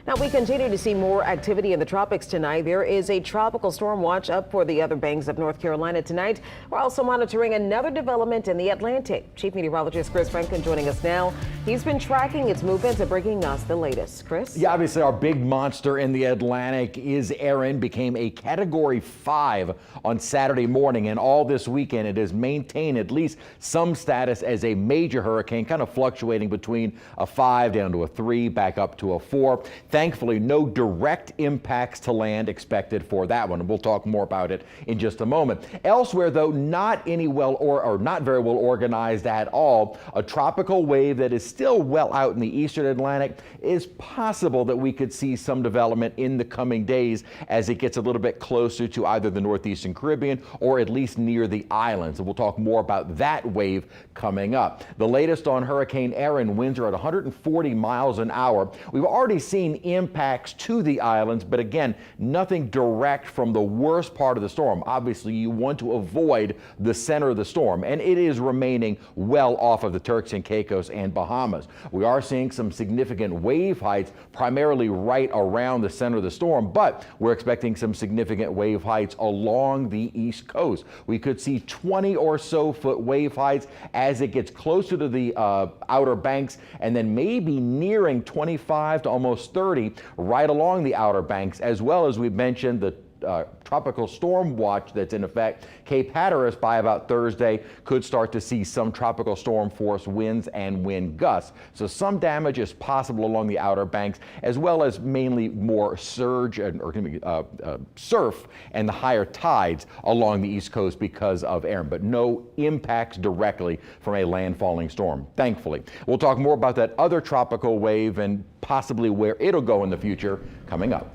Now, we continue to see more activity in the tropics tonight. There is a tropical storm watch up for the other banks of North Carolina tonight. We're also monitoring another development in the Atlantic. Chief Meteorologist Chris Franklin joining us now. He's been tracking its movements and bringing us the latest. Chris? Yeah, obviously our big monster in the Atlantic is Erin. Became a Category 5 on Saturday morning, and all this weekend it has maintained at least some status as a major hurricane, kind of fluctuating between a 5 down to a 3, back up to a 4. Thankfully, no direct impacts to land expected for that one. We'll talk more about it in just a moment. Elsewhere, though, not very well organized at all. A tropical wave that is still well out in the eastern Atlantic. Is possible that we could see some development in the coming days as it gets a little bit closer to either the northeastern Caribbean or at least near the islands. And we'll talk more about that wave coming up. The latest on Hurricane Erin: winds are at 140 miles an hour. We've already seen impacts to the islands, but again, nothing direct from the worst part of the storm. Obviously, you want to avoid the center of the storm, and it is remaining well off of the Turks and Caicos and Bahamas. We are seeing some significant wave heights, primarily right around the center of the storm, but we're expecting some significant wave heights along the East Coast. We could see 20 or so foot wave heights as it gets closer to the outer banks, and then maybe nearing 25 to almost 30 right along the outer banks, as well as we mentioned the tropical storm watch that's in effect. Cape Hatteras by about Thursday could start to see some tropical storm force winds and wind gusts. So some damage is possible along the outer banks, as well as mainly more surge surf and the higher tides along the East Coast because of Erin, but no impacts directly from a landfalling storm, thankfully. We'll talk more about that other tropical wave and possibly where it'll go in the future coming up.